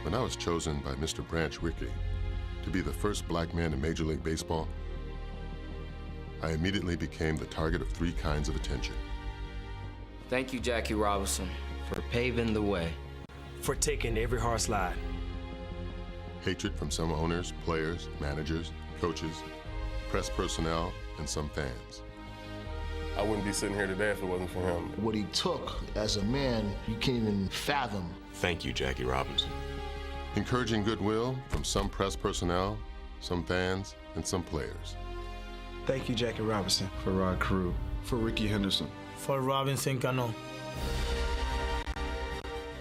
When I was chosen by Mr. Branch Rickey to be the first black man in Major League Baseball, I immediately became the target of 3 kinds of attention. Thank you, Jackie Robinson, for paving the way. For taking every hard slide. Hatred from some owners, players, managers, coaches, press personnel, and some fans. I wouldn't be sitting here today if it wasn't for him. What he took as a man, you can't even fathom. Thank you, Jackie Robinson. Encouraging goodwill from some press personnel, some fans, and some players. Thank you, Jackie Robinson. For Rod Carew. For Ricky Henderson. For Robinson Cano.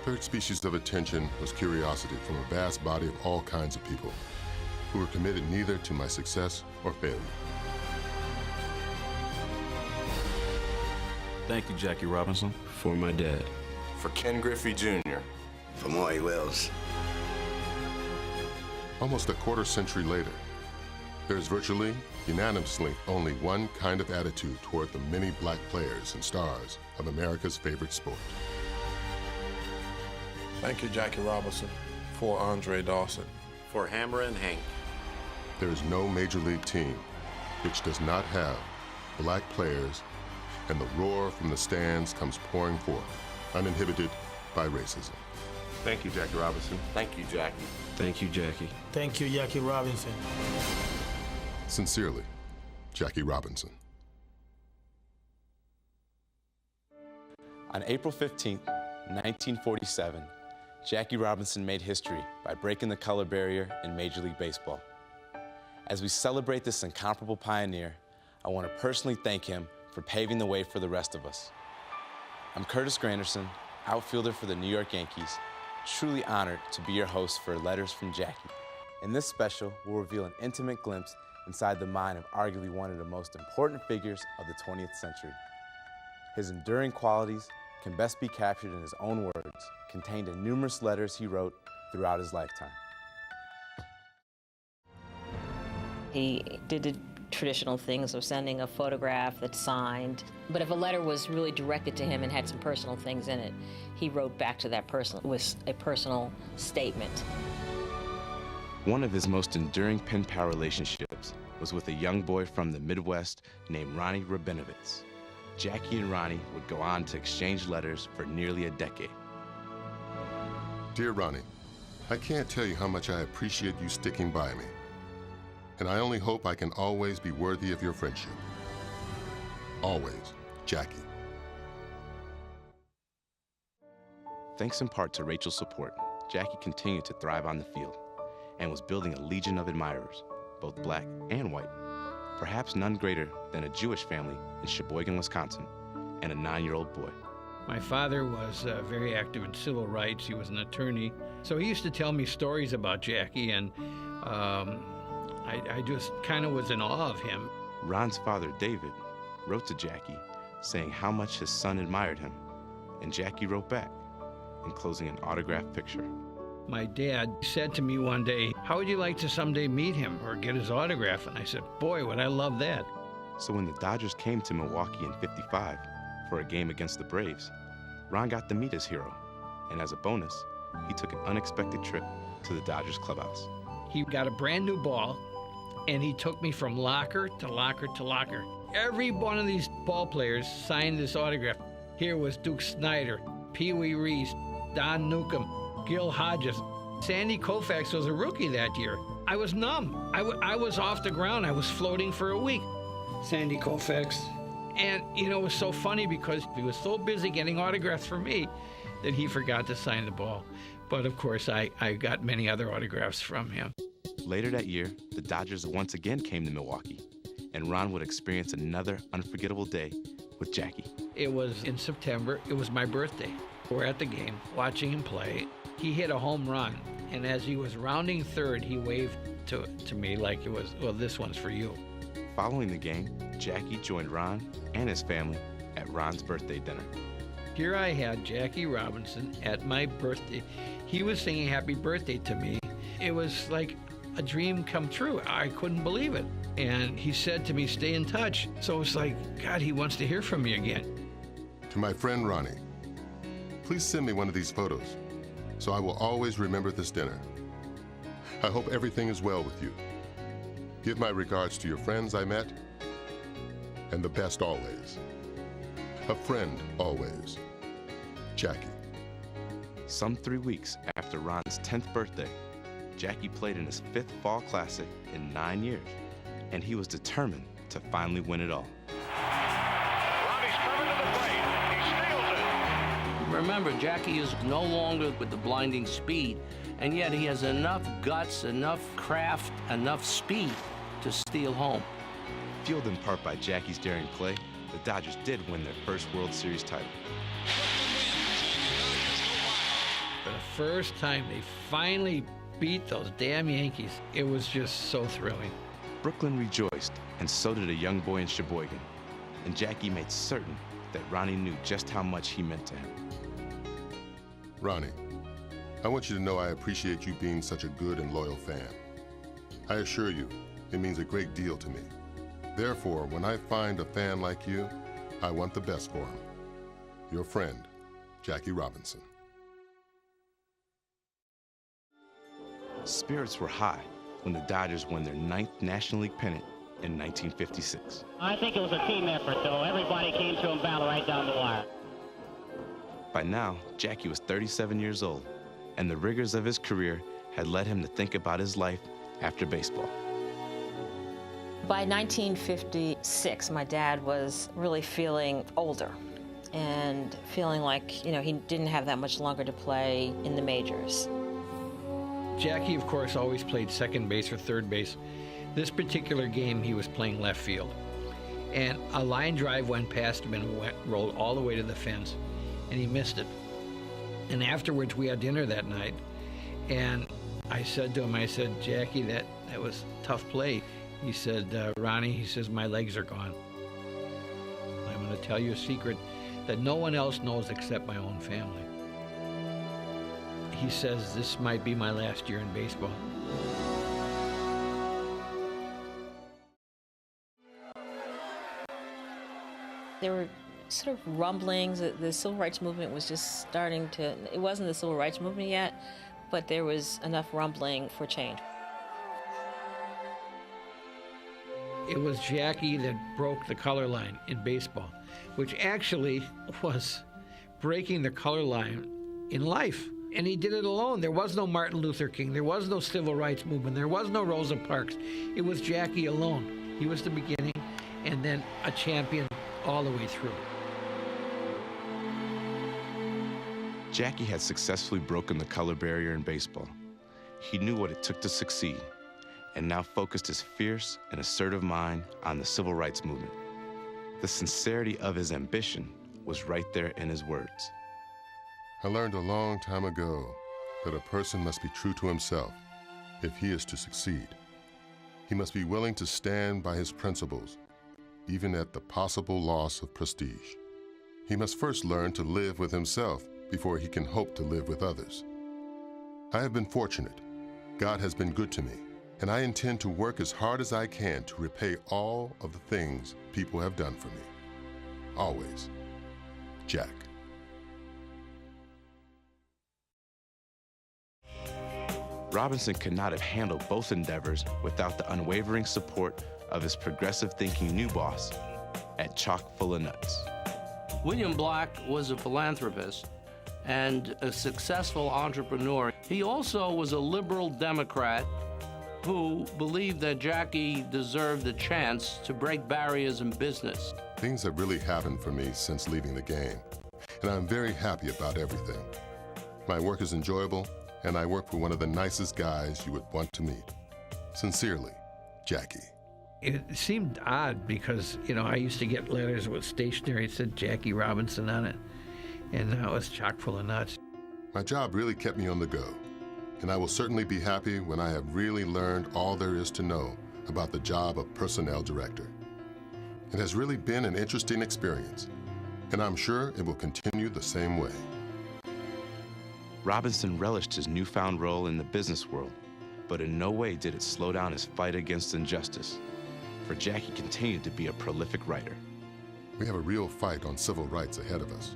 Third species of attention was curiosity from a vast body of all kinds of people who were committed neither to my success or failure. Thank you, Jackie Robinson. For my dad. For Ken Griffey Jr. For Maury Wells. Almost a quarter century later, there is virtually, unanimously, only one kind of attitude toward the many black players and stars of America's favorite sport. Thank you, Jackie Robinson. For Andre Dawson. For Hammer and Hank. There is no major league team which does not have black players, and the roar from the stands comes pouring forth, uninhibited by racism. Thank you, Jackie Robinson. Thank you, Jackie. Thank you, Jackie. Thank you, Jackie Robinson. Sincerely, Jackie Robinson. On April 15, 1947, Jackie Robinson made history by breaking the color barrier in Major League Baseball. As we celebrate this incomparable pioneer, I want to personally thank him for paving the way for the rest of us. I'm Curtis Granderson, outfielder for the New York Yankees, truly honored to be your host for Letters from Jackie. In this special, we'll reveal an intimate glimpse inside the mind of arguably one of the most important figures of the 20th century. His enduring qualities can best be captured in his own words, contained in numerous letters he wrote throughout his lifetime. He did the traditional things of sending a photograph that's signed, but if a letter was really directed to him and had some personal things in it, he wrote back to that person with a personal statement. One of his most enduring pen-pal relationships was with a young boy from the Midwest named Ronnie Rabinovitz. Jackie and Ronnie would go on to exchange letters for nearly a decade. Dear Ronnie, I can't tell you how much I appreciate you sticking by me, and I only hope I can always be worthy of your friendship. Always, Jackie. Thanks in part to Rachel's support, Jackie continued to thrive on the field and was building a legion of admirers, both black and white. Perhaps none greater than a Jewish family in Sheboygan, Wisconsin, and a 9-year-old boy. My father was very active in civil rights. He was an attorney. So he used to tell me stories about Jackie, and I just kind of was in awe of him. Ron's father, David, wrote to Jackie saying how much his son admired him, and Jackie wrote back, enclosing an autographed picture. My dad said to me one day, "How would you like to someday meet him or get his autograph?" And I said, "Boy, would I love that." So when the Dodgers came to Milwaukee in '55 for a game against the Braves, Ron got to meet his hero, and as a bonus, he took an unexpected trip to the Dodgers clubhouse. He got a brand new ball, and he took me from locker to locker to locker. Every one of these ball players signed this autograph. Here was Duke Snyder, Pee Wee Reese, Don Newcomb, Gil Hodges. Sandy Koufax was a rookie that year. I was numb. I was off the ground. I was floating for a week. Sandy Koufax. And, you know, it was so funny because he was so busy getting autographs for me that he forgot to sign the ball. But, of course, I got many other autographs from him. Later that year, the Dodgers once again came to Milwaukee, and Ron would experience another unforgettable day with Jackie. It was in September. It was my birthday. We're at the game, watching him play. He hit a home run, and as he was rounding third, he waved to me like it was, "Well, this one's for you." Following the game, Jackie joined Ron and his family at Ron's birthday dinner. Here I had Jackie Robinson at my birthday. He was singing happy birthday to me. It was like a dream come true. I couldn't believe it. And he said to me, "Stay in touch." So it's like, God, he wants to hear from me again. To my friend Ronnie, please send me one of these photos. so I will always remember this dinner. I hope everything is well with you. Give my regards to your friends I met, and the best always. A friend always, Jackie. Some 3 weeks after Ron's 10th birthday, Jackie played in his 5th Fall Classic in 9 years, and he was determined to finally win it all. Robbie's coming to the plate. He steals it. Remember, Jackie is no longer with the blinding speed, and yet he has enough guts, enough craft, enough speed to steal home. Fueled in part by Jackie's daring play, the Dodgers did win their first World Series title. For the first time, they finally beat those damn Yankees. It was just so thrilling. Brooklyn rejoiced, and so did a young boy in Sheboygan. And Jackie made certain that Ronnie knew just how much he meant to him. Ronnie, I want you to know I appreciate you being such a good and loyal fan. I assure you, it means a great deal to me. Therefore, when I find a fan like you, I want the best for him. Your friend, Jackie Robinson. Spirits were high when the Dodgers won their 9th National League pennant in 1956. I think it was a team effort, though. Everybody came to him, battle right down the wire. By now, Jackie was 37 years old, and the rigors of his career had led him to think about his life after baseball. By 1956, my dad was really feeling older and feeling like, he didn't have that much longer to play in the majors. Jackie, of course, always played second base or third base. This particular game, he was playing left field. And a line drive went past him and rolled all the way to the fence, and he missed it. And afterwards, we had dinner that night, and I said to him, Jackie, that was a tough play. He said, Ronnie, he says, my legs are gone. I'm going to tell you a secret that no one else knows except my own family. He says, this might be my last year in baseball. There were sort of rumblings that the civil rights movement was just starting to, it wasn't the civil rights movement yet, but there was enough rumbling for change. It was Jackie that broke the color line in baseball, which actually was breaking the color line in life. And he did it alone. There was no Martin Luther King. There was no civil rights movement. There was no Rosa Parks. It was Jackie alone. He was the beginning and then a champion all the way through. Jackie had successfully broken the color barrier in baseball. He knew what it took to succeed, and now focused his fierce and assertive mind on the civil rights movement. The sincerity of his ambition was right there in his words. I learned a long time ago that a person must be true to himself if he is to succeed. He must be willing to stand by his principles, even at the possible loss of prestige. He must first learn to live with himself before he can hope to live with others. I have been fortunate. God has been good to me, and I intend to work as hard as I can to repay all of the things people have done for me. Always, Jack. Robinson could not have handled both endeavors without the unwavering support of his progressive-thinking new boss at Chock full of nuts. William Black was a philanthropist and a successful entrepreneur. He also was a liberal Democrat who believed that Jackie deserved a chance to break barriers in business. Things have really happened for me since leaving the game, and I'm very happy about everything. My work is enjoyable, and I work for one of the nicest guys you would want to meet. Sincerely, Jackie. It seemed odd because, I used to get letters with stationery that said Jackie Robinson on it, and now it's chock full of nuts. My job really kept me on the go, and I will certainly be happy when I have really learned all there is to know about the job of personnel director. It has really been an interesting experience, and I'm sure it will continue the same way. Robinson relished his newfound role in the business world, but in no way did it slow down his fight against injustice, for Jackie continued to be a prolific writer. We have a real fight on civil rights ahead of us,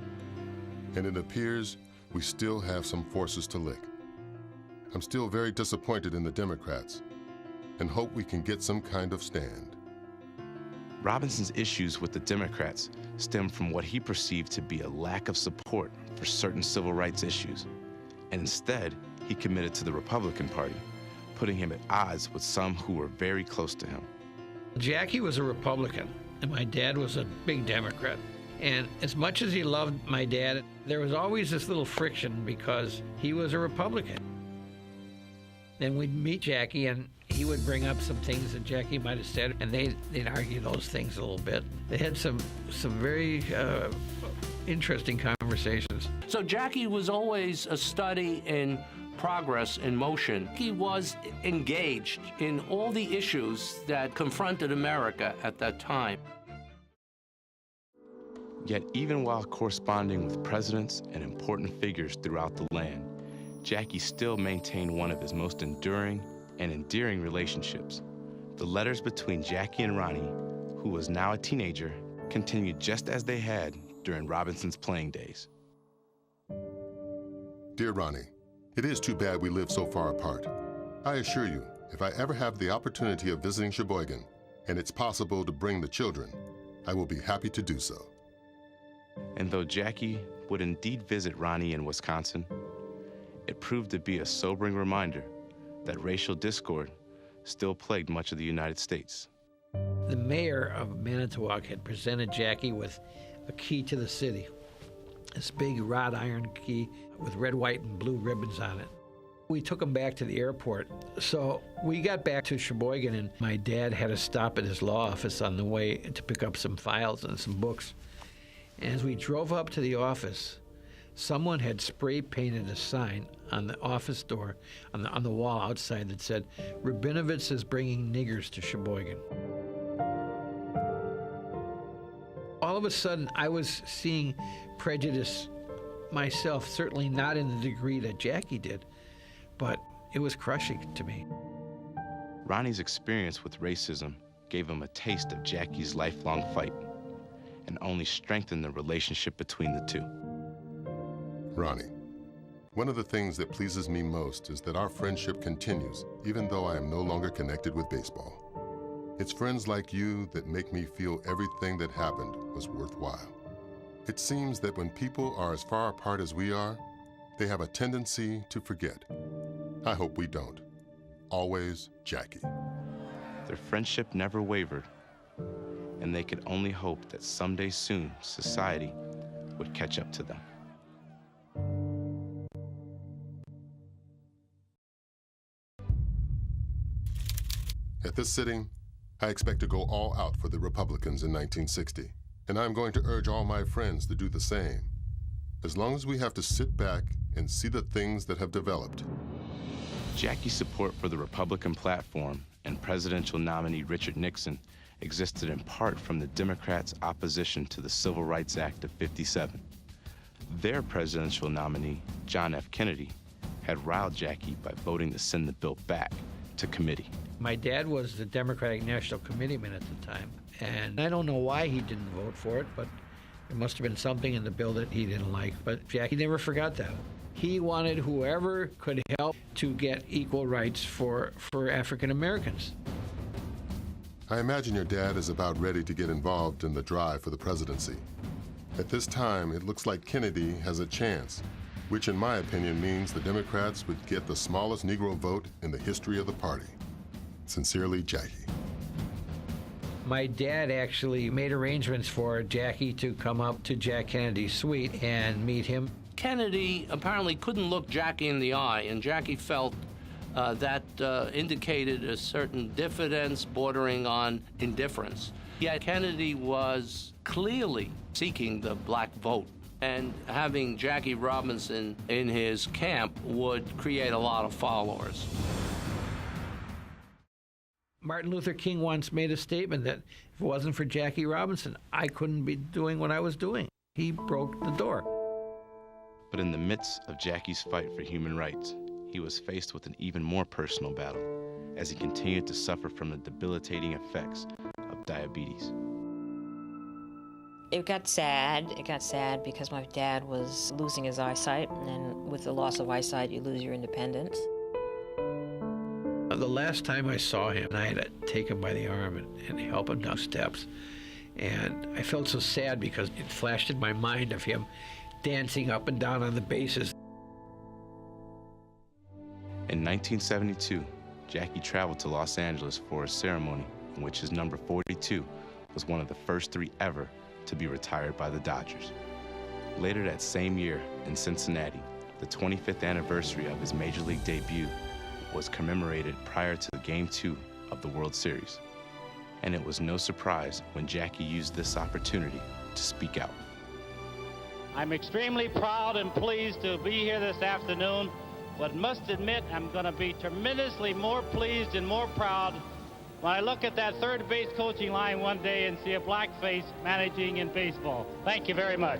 and it appears we still have some forces to lick. I'm still very disappointed in the Democrats and hope we can get some kind of stand. Robinson's issues with the Democrats stem from what he perceived to be a lack of support for certain civil rights issues, and instead, he committed to the Republican Party, putting him at odds with some who were very close to him. Jackie was a Republican, and my dad was a big Democrat. And as much as he loved my dad, there was always this little friction because he was a Republican. Then we'd meet Jackie, and he would bring up some things that Jackie might have said, and they'd argue those things a little bit. They had some very interesting conversations. So Jackie was always a study in progress, in motion. He was engaged in all the issues that confronted America at that time. Yet even while corresponding with presidents and important figures throughout the land, Jackie still maintained one of his most enduring and endearing relationships. The letters between Jackie and Ronnie, who was now a teenager, continued just as they had during Robinson's playing days. Dear Ronnie, it is too bad we live so far apart. I assure you, if I ever have the opportunity of visiting Sheboygan, and it's possible to bring the children, I will be happy to do so. And though Jackie would indeed visit Ronnie in Wisconsin, it proved to be a sobering reminder that racial discord still plagued much of the United States. The mayor of Manitowoc had presented Jackie with a key to the city, this big wrought iron key with red, white, and blue ribbons on it. We took him back to the airport. So we got back to Sheboygan, and my dad had to stop at his law office on the way to pick up some files and some books. And as we drove up to the office, someone had spray painted a sign on the office door, on the wall outside, that said, "Rabinovitz is bringing niggers to Sheboygan." All of a sudden, I was seeing prejudice myself, certainly not in the degree that Jackie did, but it was crushing to me. Ronnie's experience with racism gave him a taste of Jackie's lifelong fight and only strengthened the relationship between the two. Ronnie, one of the things that pleases me most is that our friendship continues, even though I am no longer connected with baseball. It's friends like you that make me feel everything that happened was worthwhile. It seems that when people are as far apart as we are, they have a tendency to forget. I hope we don't. Always, Jackie. Their friendship never wavered, and they could only hope that someday soon society would catch up to them. At this sitting, I expect to go all out for the Republicans in 1960, and I'm going to urge all my friends to do the same. As long as we have to sit back and see the things that have developed. Jackie's support for the Republican platform and presidential nominee Richard Nixon existed in part from the Democrats' opposition to the Civil Rights Act of '57. Their presidential nominee, John F. Kennedy, had riled Jackie by voting to send the bill back to committee. My dad was the Democratic National Committeeman at the time, and I don't know why he didn't vote for it, but there must have been something in the bill that he didn't like. But Jackie never forgot that. He wanted whoever could help to get equal rights for African Americans. I imagine your dad is about ready to get involved in the drive for the presidency. At this time, it looks like Kennedy has a chance, which in my opinion means the Democrats would get the smallest Negro vote in the history of the party. Sincerely, Jackie. My dad actually made arrangements for Jackie to come up to Jack Kennedy's suite and meet him. Kennedy apparently couldn't look Jackie in the eye, and Jackie felt that indicated a certain diffidence bordering on indifference. Yet Kennedy was clearly seeking the black vote, and having Jackie Robinson in his camp would create a lot of followers. Martin Luther King once made a statement that if it wasn't for Jackie Robinson, I couldn't be doing what I was doing. He broke the door. But in the midst of Jackie's fight for human rights, he was faced with an even more personal battle as he continued to suffer from the debilitating effects of diabetes. It got sad. It got sad because my dad was losing his eyesight, and with the loss of eyesight, you lose your independence. The last time I saw him, I had to take him by the arm and help him down steps. And I felt so sad because it flashed in my mind of him dancing up and down on the bases. In 1972, Jackie traveled to Los Angeles for a ceremony in which his number 42 was one of the first 3 ever to be retired by the Dodgers. Later that same year in Cincinnati, the 25th anniversary of his Major League debut was commemorated prior to Game 2 of the World Series. And it was no surprise when Jackie used this opportunity to speak out. I'm extremely proud and pleased to be here this afternoon, but must admit I'm going to be tremendously more pleased and more proud when I look at that third base coaching line one day and see a black face managing in baseball. Thank you very much.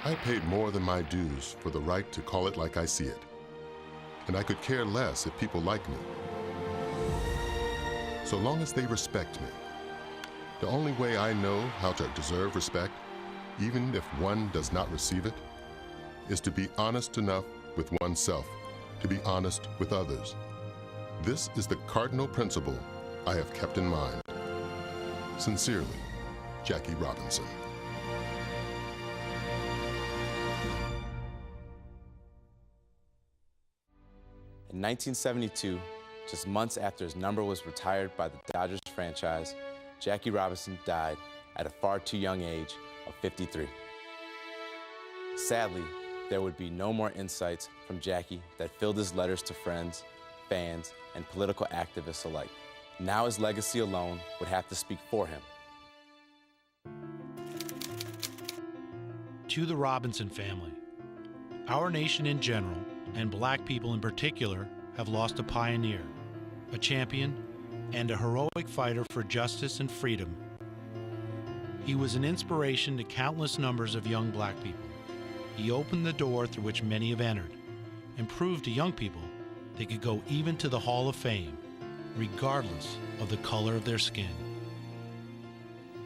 I paid more than my dues for the right to call it like I see it. And I could care less if people like me, so long as they respect me. The only way I know how to deserve respect, even if one does not receive it, is to be honest enough with oneself to be honest with others. This is the cardinal principle I have kept in mind. Sincerely, Jackie Robinson. In 1972, just months after his number was retired by the Dodgers franchise, Jackie Robinson died at a far too young age of 53. Sadly, there would be no more insights from Jackie that filled his letters to friends, fans, and political activists alike. Now his legacy alone would have to speak for him. To the Robinson family, our nation in general, and black people in particular, have lost a pioneer, a champion, and a heroic fighter for justice and freedom. He was an inspiration to countless numbers of young black people. He opened the door through which many have entered, and proved to young people they could go even to the Hall of Fame, regardless of the color of their skin.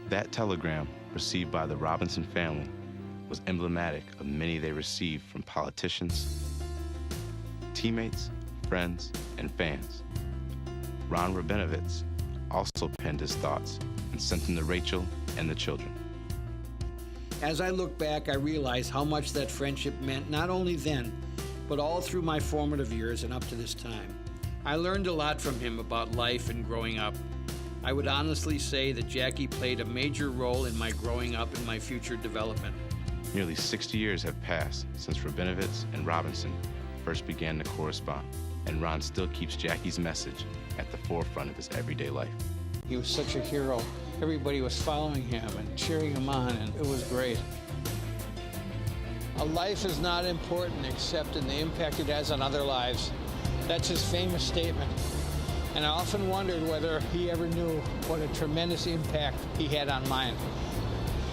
That telegram, received by the Robinson family, was emblematic of many they received from politicians, teammates, friends, and fans. Ron Rabinovitz also penned his thoughts and sent them to Rachel and the children. As I look back, I realize how much that friendship meant, not only then, but all through my formative years and up to this time. I learned a lot from him about life and growing up. I would honestly say that Jackie played a major role in my growing up and my future development. Nearly 60 years have passed since Rabinovitz and Robinson first began to correspond, and Ron still keeps Jackie's message at the forefront of his everyday life. He was such a hero. Everybody was following him and cheering him on, and it was great. A life is not important except in the impact it has on other lives. That's his famous statement. And I often wondered whether he ever knew what a tremendous impact he had on mine.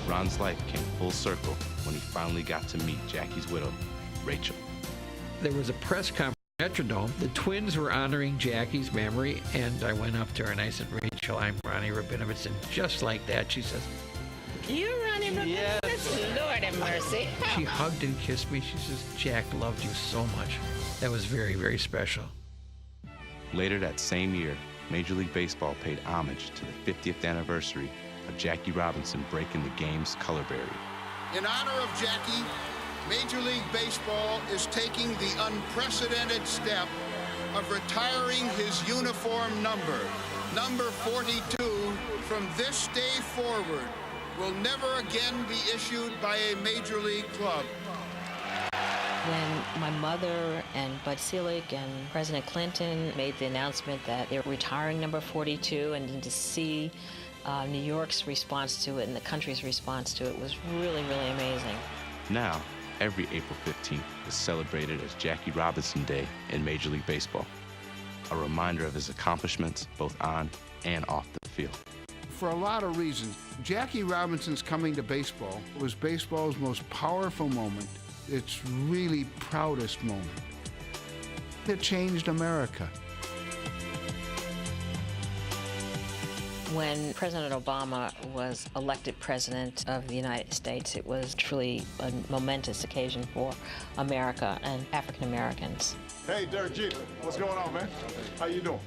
Ron's life came full circle when he finally got to meet Jackie's widow, Rachel. There was a press conference at Metrodome. The twins were honoring Jackie's memory, and I went up to her and I said, "Rachel, I'm Ronnie Rabinovitz." And just like that, she says, "You're Ronnie Rabinovitz? Yes. Lord have mercy." She hugged and kissed me. She says, "Jack loved you so much." That was very, very special. Later that same year, Major League Baseball paid homage to the 50th anniversary of Jackie Robinson breaking the game's color barrier. In honor of Jackie, Major League Baseball is taking the unprecedented step of retiring his uniform number. Number 42, from this day forward, will never again be issued by a Major League club. When my mother and Bud Selig and President Clinton made the announcement that they were retiring number 42, and to see New York's response to it and the country's response to it was really, really amazing. Now, every April 15th is celebrated as Jackie Robinson Day in Major League Baseball, a reminder of his accomplishments both on and off the field. For a lot of reasons, Jackie Robinson's coming to baseball was baseball's most powerful moment, its really proudest moment. It changed America. When President Obama was elected President of the United States, it was truly a momentous occasion for America and African Americans. Hey, Derek Jeter, what's going on, man? How you doing?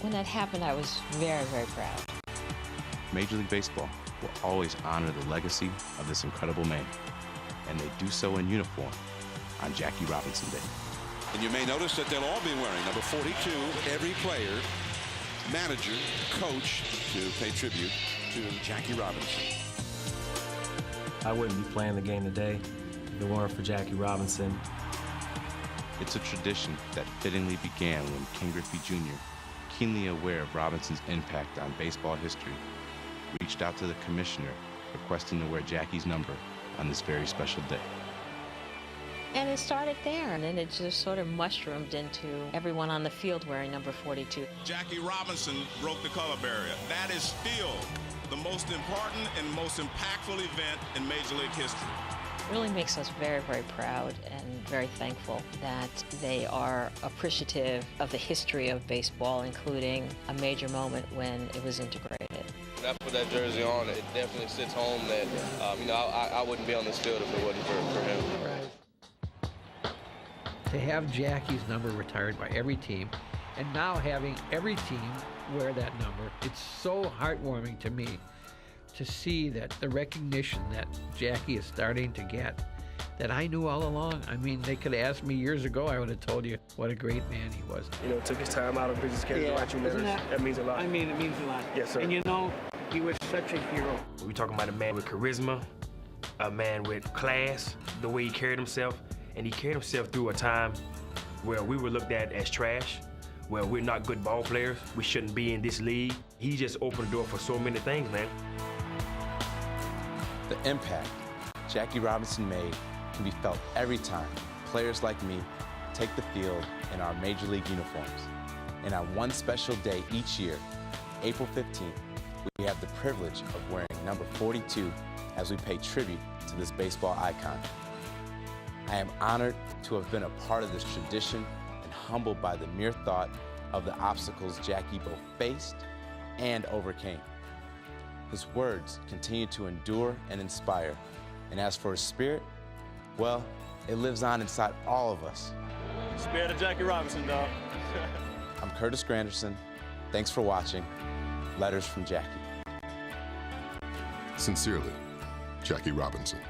When that happened, I was very, very proud. Major League Baseball will always honor the legacy of this incredible man, and they do so in uniform on Jackie Robinson Day. And you may notice that they'll all be wearing number 42, every player, manager, coach, to pay tribute to Jackie Robinson. I wouldn't be playing the game today if it weren't for Jackie Robinson. It's a tradition that fittingly began when Ken Griffey Jr., keenly aware of Robinson's impact on baseball history, reached out to the commissioner requesting to wear Jackie's number on this very special day. And it started there, and then it just sort of mushroomed into everyone on the field wearing number 42. Jackie Robinson broke the color barrier. That is still the most important and most impactful event in Major League history. It really makes us very, very proud and very thankful that they are appreciative of the history of baseball, including a major moment when it was integrated. When I put that jersey on, it definitely sits home that, I wouldn't be on this field if it wasn't for him. Right. To have Jackie's number retired by every team, and now having every team wear that number, it's so heartwarming to me to see that the recognition that Jackie is starting to get, that I knew all along. I mean, they could have asked me years ago, I would have told you what a great man he was. You know, took his time out of busy schedule to write you letters. That means a lot. I mean, it means a lot. Yes, sir. And you know, he was such a hero. We're talking about a man with charisma, a man with class, the way he carried himself, and he carried himself through a time where we were looked at as trash, where we're not good ball players, we shouldn't be in this league. He just opened the door for so many things, man. The impact Jackie Robinson made can be felt every time players like me take the field in our Major League uniforms. And on one special day each year, April 15th, we have the privilege of wearing number 42 as we pay tribute to this baseball icon. I am honored to have been a part of this tradition and humbled by the mere thought of the obstacles Jackie both faced and overcame. His words continue to endure and inspire, and as for his spirit, well, it lives on inside all of us. Spirit of Jackie Robinson, dog. I'm Curtis Granderson. Thanks for watching Letters from Jackie. Sincerely, Jackie Robinson.